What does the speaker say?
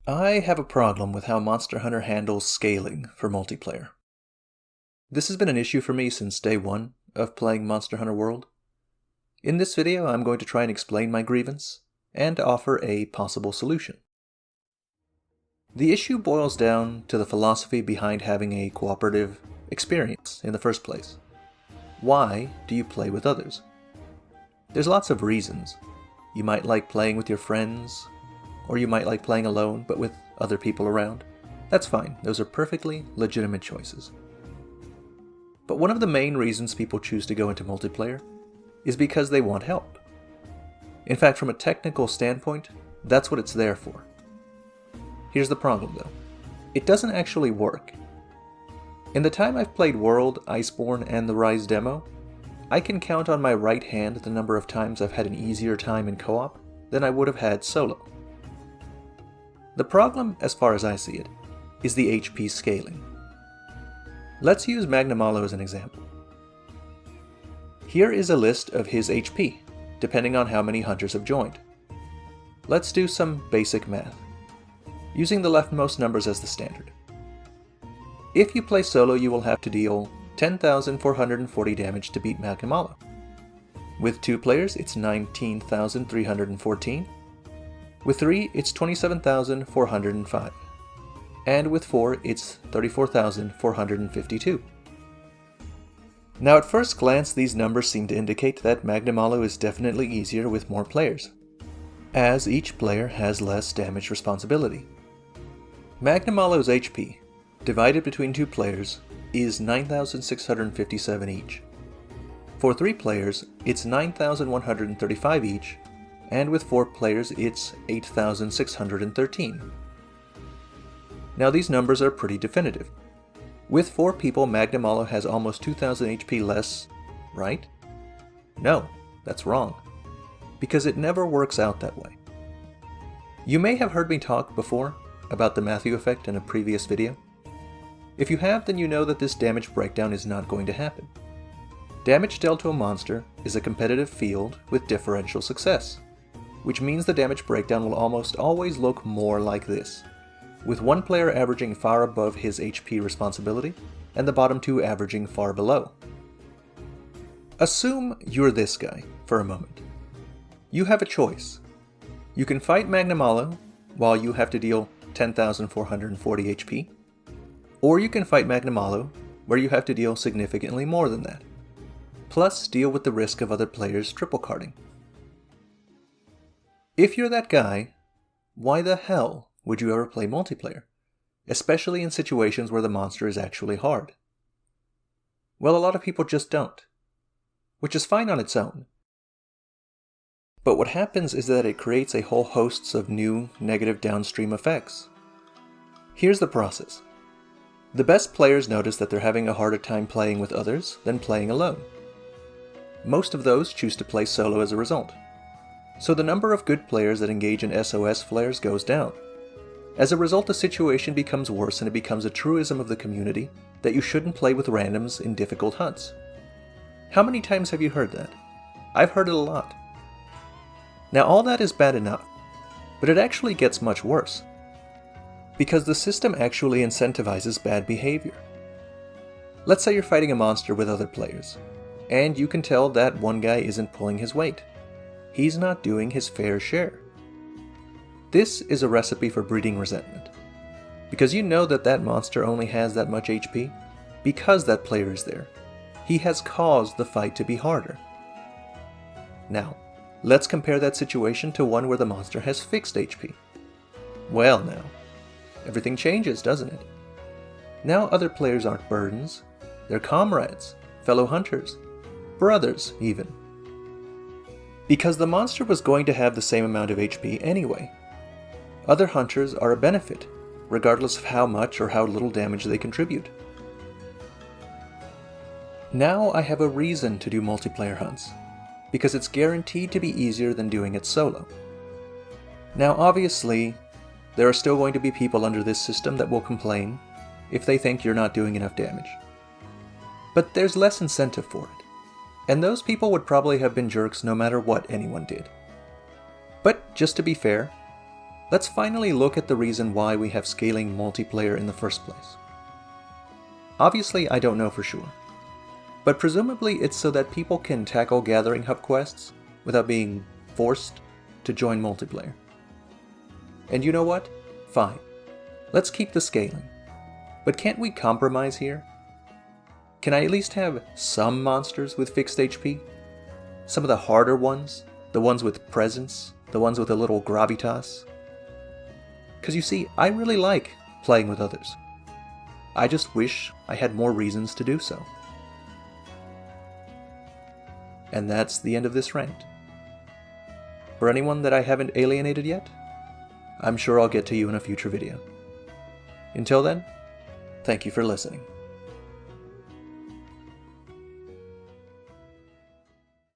I have a problem with how Monster Hunter handles scaling for multiplayer. This has been an issue for me since day one of playing Monster Hunter World. In this video, I'm going to try and explain my grievance and offer a possible solution. The issue boils down to the philosophy behind having a cooperative experience in the first place. Why do you play with others? There's lots of reasons. You might like playing with your friends, or you might like playing alone but with other people around. That's fine, those are perfectly legitimate choices. But one of the main reasons people choose to go into multiplayer is because they want help. In fact, from a technical standpoint, that's what it's there for. Here's the problem though. It doesn't actually work. In the time I've played World, Iceborne, and the Rise demo, I can count on my right hand the number of times I've had an easier time in co-op than I would have had solo. The problem, as far as I see it, is the HP scaling. Let's use Magnamalo as an example. Here is a list of his HP, depending on how many hunters have joined. Let's do some basic math, using the leftmost numbers as the standard. If you play solo, you will have to deal 10,440 damage to beat Magnamalo. With 2 players, it's 19,314. With 3, it's 27,405. And with 4, it's 34,452. Now at first glance, these numbers seem to indicate that Magnamalo is definitely easier with more players, as each player has less damage responsibility. Magnamalo's HP, divided between 2 players, is 9,657 each. For 3 players, it's 9,135 each, and with 4 players, it's 8,613. Now these numbers are pretty definitive. With 4 people, Magnamalo has almost 2,000 HP less, right? No, that's wrong, because it never works out that way. You may have heard me talk before about the Matthew effect in a previous video. If you have, then you know that this damage breakdown is not going to happen. Damage dealt to a monster is a competitive field with differential success, which means the damage breakdown will almost always look more like this, with one player averaging far above his HP responsibility, and the bottom 2 averaging far below. Assume you're this guy for a moment. You have a choice. You can fight Magnamalo while you have to deal 10,440 HP, or you can fight Magnamalo where you have to deal significantly more than that, plus deal with the risk of other players triple carding. If you're that guy, why the hell would you ever play multiplayer, especially in situations where the monster is actually hard? Well, a lot of people just don't, which is fine on its own. But what happens is that it creates a whole host of new negative downstream effects. Here's the process. The best players notice that they're having a harder time playing with others than playing alone. Most of those choose to play solo as a result. So the number of good players that engage in SOS flares goes down. As a result, the situation becomes worse and it becomes a truism of the community that you shouldn't play with randoms in difficult hunts. How many times have you heard that? I've heard it a lot. Now all that is bad enough, but it actually gets much worse, because the system actually incentivizes bad behavior. Let's say you're fighting a monster with other players, and you can tell that one guy isn't pulling his weight. He's not doing his fair share. This is a recipe for breeding resentment, because you know that that monster only has that much HP because that player is there. He has caused the fight to be harder. Now, let's compare that situation to one where the monster has fixed HP. Well now, everything changes, doesn't it? Now other players aren't burdens, they're comrades, fellow hunters, brothers even. Because the monster was going to have the same amount of HP anyway. Other hunters are a benefit, regardless of how much or how little damage they contribute. Now I have a reason to do multiplayer hunts, because it's guaranteed to be easier than doing it solo. Now obviously, there are still going to be people under this system that will complain if they think you're not doing enough damage. But there's less incentive for it, and those people would probably have been jerks no matter what anyone did. But just to be fair, let's finally look at the reason why we have scaling multiplayer in the first place. Obviously, I don't know for sure, but presumably it's so that people can tackle Gathering Hub quests without being forced to join multiplayer. And you know what? Fine. Let's keep the scaling. But can't we compromise here? Can I at least have some monsters with fixed HP? Some of the harder ones? The ones with presence? The ones with a little gravitas? Because you see, I really like playing with others. I just wish I had more reasons to do so. And that's the end of this rant. For anyone that I haven't alienated yet, I'm sure I'll get to you in a future video. Until then, thank you for listening.